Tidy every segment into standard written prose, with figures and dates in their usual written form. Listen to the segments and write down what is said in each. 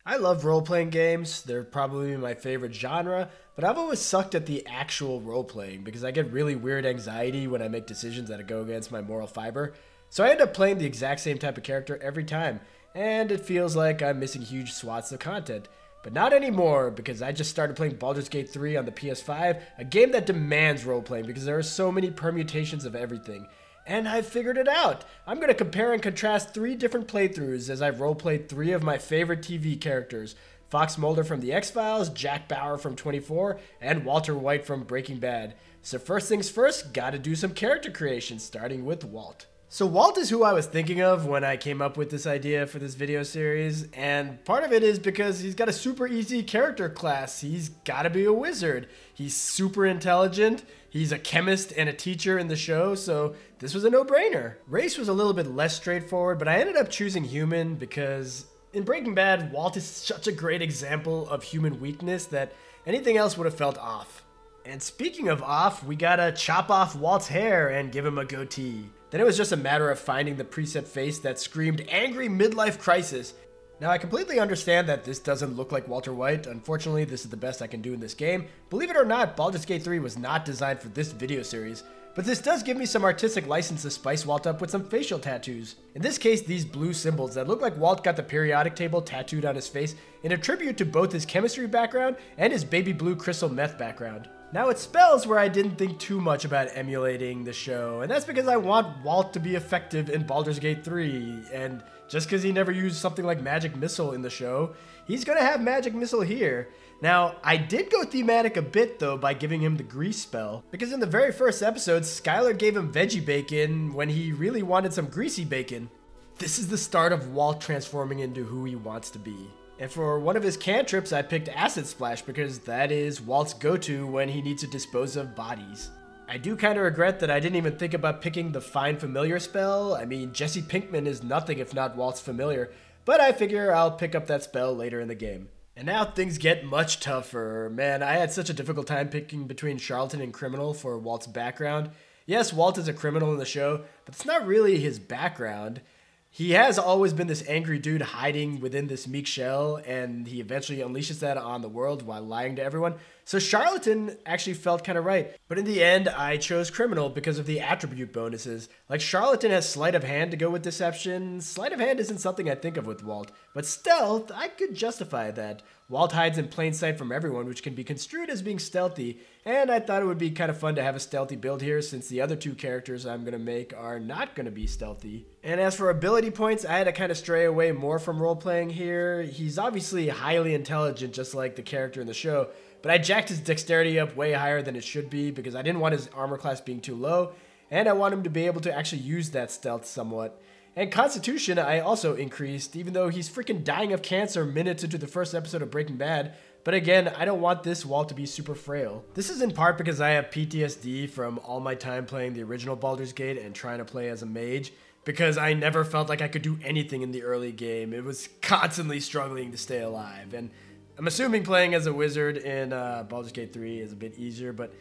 I love role-playing games. They're probably my favorite genre, but I've always sucked at the actual role-playing because I get really weird anxiety when I make decisions that go against my moral fiber. So I end up playing the exact same type of character every time, and it feels like I'm missing huge swaths of content. But not anymore, because I just started playing Baldur's Gate 3 on the PS5, a game that demands role-playing because there are so many permutations of everything. And I've figured it out. I'm going to compare and contrast 3 different playthroughs as I've roleplayed 3 of my favorite TV characters. Fox Mulder from The X-Files, Jack Bauer from 24, and Walter White from Breaking Bad. So first things first, gotta do some character creation, starting with Walt. So Walt is who I was thinking of when I came up with this idea for this video series, and part of it is because he's got a super easy character class. He's gotta be a wizard. He's super intelligent. He's a chemist and a teacher in the show, so this was a no-brainer. Race was a little bit less straightforward, but I ended up choosing human because in Breaking Bad, Walt is such a great example of human weakness that anything else would have felt off. And speaking of off, we gotta chop off Walt's hair and give him a goatee. Then it was just a matter of finding the preset face that screamed angry midlife crisis. Now I completely understand that this doesn't look like Walter White. Unfortunately, this is the best I can do in this game. Believe it or not, Baldur's Gate 3 was not designed for this video series, but this does give me some artistic license to spice Walt up with some facial tattoos. In this case, these blue symbols that look like Walt got the periodic table tattooed on his face in a tribute to both his chemistry background and his baby blue crystal meth background. Now it's spells where I didn't think too much about emulating the show, and that's because I want Walt to be effective in Baldur's Gate 3, and just because he never used something like Magic Missile in the show, he's gonna have Magic Missile here. Now, I did go thematic a bit though by giving him the grease spell, because in the very first episode, Skylar gave him veggie bacon when he really wanted some greasy bacon. This is the start of Walt transforming into who he wants to be. And for one of his cantrips, I picked Acid Splash because that is Walt's go-to when he needs to dispose of bodies. I do kind of regret that I didn't even think about picking the Find Familiar spell. I mean, Jesse Pinkman is nothing if not Walt's familiar, but I figure I'll pick up that spell later in the game. And now things get much tougher. Man, I had such a difficult time picking between Charlatan and Criminal for Walt's background. Yes, Walt is a criminal in the show, but it's not really his background. He has always been this angry dude hiding within this meek shell, and he eventually unleashes that on the world while lying to everyone. So Charlatan actually felt kind of right. But in the end, I chose Criminal because of the attribute bonuses. Like Charlatan has Sleight of Hand to go with Deception. Sleight of Hand isn't something I think of with Walt. But Stealth, I could justify that. Walt hides in plain sight from everyone, which can be construed as being stealthy, and I thought it would be kind of fun to have a stealthy build here since the other 2 characters I'm going to make are not going to be stealthy. And as for ability points, I had to kind of stray away more from role-playing here. He's obviously highly intelligent, just like the character in the show, but I jacked his dexterity up way higher than it should be because I didn't want his armor class being too low, and I want him to be able to actually use that stealth somewhat. And Constitution I also increased, even though he's freaking dying of cancer minutes into the first episode of Breaking Bad. But again, I don't want this Walt to be super frail. This is in part because I have PTSD from all my time playing the original Baldur's Gate and trying to play as a mage, because I never felt like I could do anything in the early game. It was constantly struggling to stay alive. And I'm assuming playing as a wizard in Baldur's Gate 3 is a bit easier, but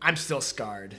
I'm still scarred.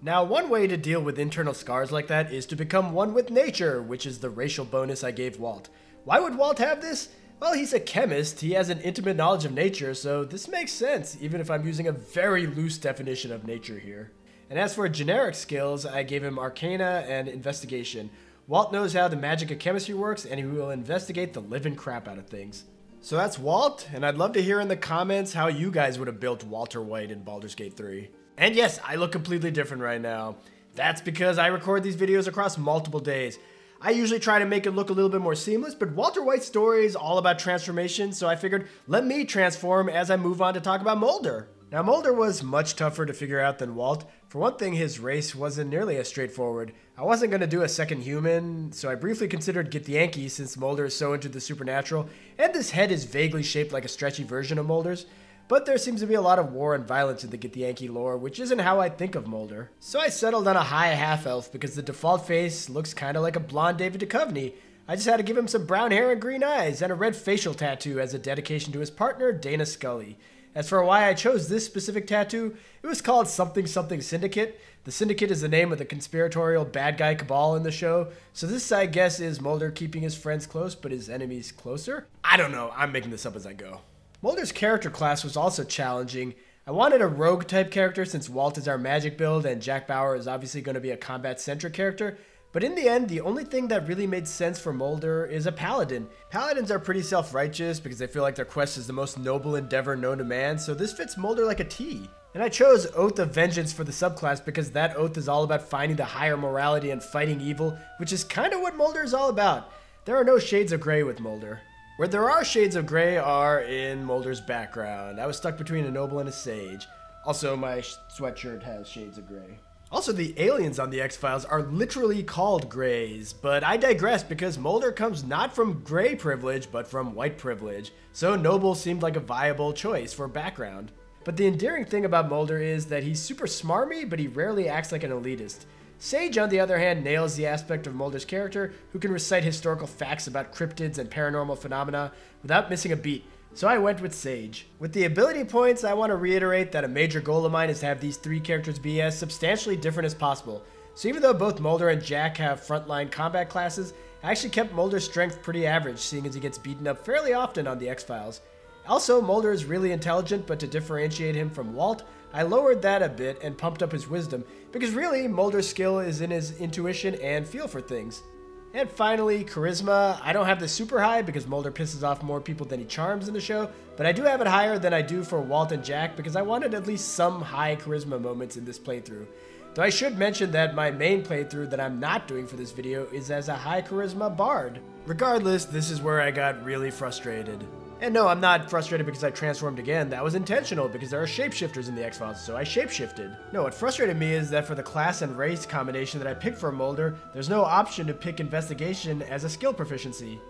Now, one way to deal with internal scars like that is to become one with nature, which is the racial bonus I gave Walt. Why would Walt have this? Well, he's a chemist, he has an intimate knowledge of nature, so this makes sense, even if I'm using a very loose definition of nature here. And as for generic skills, I gave him Arcana and Investigation. Walt knows how the magic of chemistry works, and he will investigate the living crap out of things. So that's Walt, and I'd love to hear in the comments how you guys would have built Walter White in Baldur's Gate 3. And yes, I look completely different right now. That's because I record these videos across multiple days. I usually try to make it look a little bit more seamless, but Walter White's story is all about transformation, so I figured let me transform as I move on to talk about Mulder. Now Mulder was much tougher to figure out than Walt. For one thing, his race wasn't nearly as straightforward. I wasn't going to do a second human, so I briefly considered Githyanki since Mulder is so into the supernatural, and this head is vaguely shaped like a stretchy version of Mulder's. But there seems to be a lot of war and violence in the Githyanki lore, which isn't how I think of Mulder. So I settled on a high half-elf because the default face looks kind of like a blonde David Duchovny. I just had to give him some brown hair and green eyes, and a red facial tattoo as a dedication to his partner, Dana Scully. As for why I chose this specific tattoo, it was called something something syndicate. The syndicate is the name of the conspiratorial bad guy cabal in the show, so this I guess is Mulder keeping his friends close but his enemies closer? I don't know, I'm making this up as I go. Mulder's character class was also challenging. I wanted a rogue type character since Walt is our magic build and Jack Bauer is obviously going to be a combat centric character. But in the end, the only thing that really made sense for Mulder is a paladin. Paladins are pretty self-righteous because they feel like their quest is the most noble endeavor known to man, so this fits Mulder like a T. And I chose Oath of Vengeance for the subclass because that oath is all about finding the higher morality and fighting evil, which is kind of what Mulder is all about. There are no shades of gray with Mulder. Where there are shades of gray are in Mulder's background. I was stuck between a noble and a sage. Also, my sweatshirt has shades of gray. Also, the aliens on the X-Files are literally called Greys, but I digress because Mulder comes not from gray privilege, but from white privilege, so noble seemed like a viable choice for background. But the endearing thing about Mulder is that he's super smarmy, but he rarely acts like an elitist. Sage, on the other hand, nails the aspect of Mulder's character, who can recite historical facts about cryptids and paranormal phenomena without missing a beat. So I went with Sage. With the ability points, I want to reiterate that a major goal of mine is to have these three characters be as substantially different as possible. So even though both Mulder and Jack have frontline combat classes, I actually kept Mulder's strength pretty average, seeing as he gets beaten up fairly often on the X-Files. Also, Mulder is really intelligent, but to differentiate him from Walt, I lowered that a bit and pumped up his wisdom, because really, Mulder's skill is in his intuition and feel for things. And finally, charisma. I don't have this super high because Mulder pisses off more people than he charms in the show, but I do have it higher than I do for Walt and Jack because I wanted at least some high charisma moments in this playthrough. Though I should mention that my main playthrough that I'm not doing for this video is as a high charisma bard. Regardless, this is where I got really frustrated. And no, I'm not frustrated because I transformed again. That was intentional because there are shapeshifters in the X-Files, so I shapeshifted. No, what frustrated me is that for the class and race combination that I picked for Mulder, there's no option to pick investigation as a skill proficiency.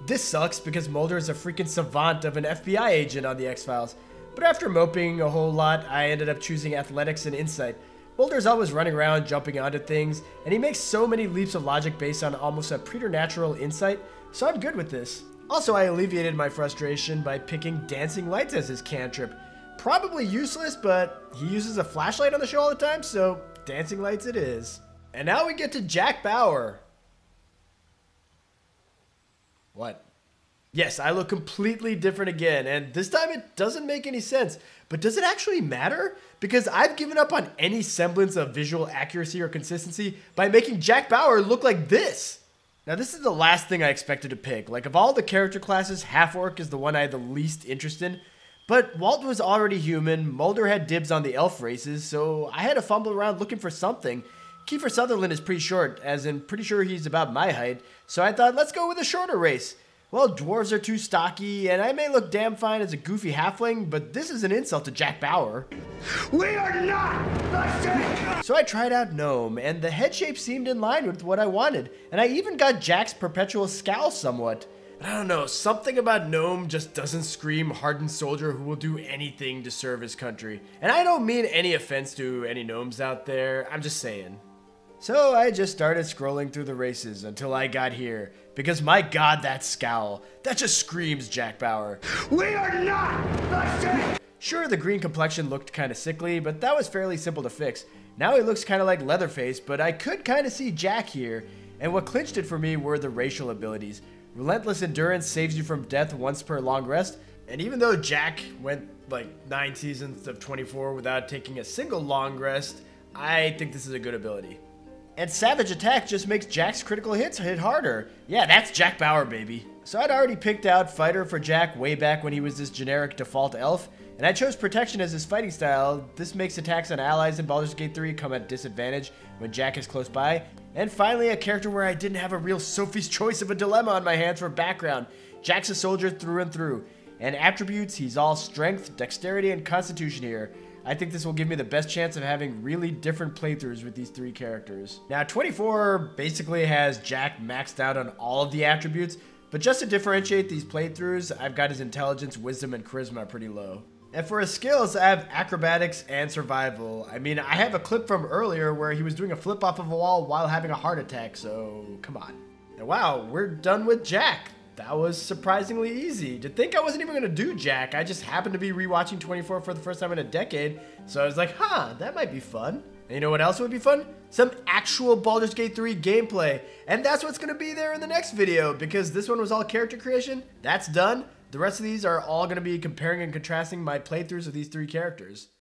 This sucks because Mulder is a freaking savant of an FBI agent on the X-Files. But after moping a whole lot, I ended up choosing athletics and insight. Mulder's always running around, jumping onto things, and he makes so many leaps of logic based on almost a preternatural insight, so I'm good with this. Also, I alleviated my frustration by picking Dancing Lights as his cantrip. Probably useless, but he uses a flashlight on the show all the time, so Dancing Lights it is. And now we get to Jack Bauer. What? Yes, I look completely different again, and this time it doesn't make any sense. But does it actually matter? Because I've given up on any semblance of visual accuracy or consistency by making Jack Bauer look like this. Now this is the last thing I expected to pick. Like of all the character classes, Half-Orc is the one I had the least interest in. But Walt was already human, Mulder had dibs on the elf races, so I had to fumble around looking for something. Kiefer Sutherland is pretty short, as in pretty sure he's about my height, so I thought let's go with a shorter race. Well, dwarves are too stocky, and I may look damn fine as a goofy halfling, but this is an insult to Jack Bauer. We are not the same! So I tried out gnome, and the head shape seemed in line with what I wanted, and I even got Jack's perpetual scowl somewhat. But I don't know, something about gnome just doesn't scream hardened soldier who will do anything to serve his country. And I don't mean any offense to any gnomes out there, I'm just saying. So I just started scrolling through the races until I got here, because my god, that scowl, that just screams Jack Bauer. We are not the same! Sure, the green complexion looked kinda sickly, but that was fairly simple to fix. Now he looks kinda like Leatherface, but I could kinda see Jack here, and what clinched it for me were the racial abilities. Relentless endurance saves you from death once per long rest, and even though Jack went like 9 seasons of 24 without taking a single long rest, I think this is a good ability. And Savage Attack just makes Jack's critical hits hit harder. Yeah, that's Jack Bauer, baby. So I'd already picked out Fighter for Jack way back when he was this generic default elf, and I chose Protection as his fighting style. This makes attacks on allies in Baldur's Gate 3 come at disadvantage when Jack is close by. And finally, a character where I didn't have a real Sophie's Choice of a dilemma on my hands for background. Jack's a soldier through and through. And attributes, he's all strength, dexterity, and constitution here. I think this will give me the best chance of having really different playthroughs with these three characters. Now, 24 basically has Jack maxed out on all of the attributes, but just to differentiate these playthroughs, I've got his intelligence, wisdom, and charisma pretty low. And for his skills, I have acrobatics and survival. I mean, I have a clip from earlier where he was doing a flip off of a wall while having a heart attack, so come on. And wow, we're done with Jack. that was surprisingly easy. To think I wasn't even gonna do Jack, I just happened to be rewatching 24 for the first time in a decade, so I was like, huh, that might be fun. And you know what else would be fun? Some actual Baldur's Gate 3 gameplay. And that's what's gonna be there in the next video, because this one was all character creation. That's done. The rest of these are all gonna be comparing and contrasting my playthroughs of these 3 characters.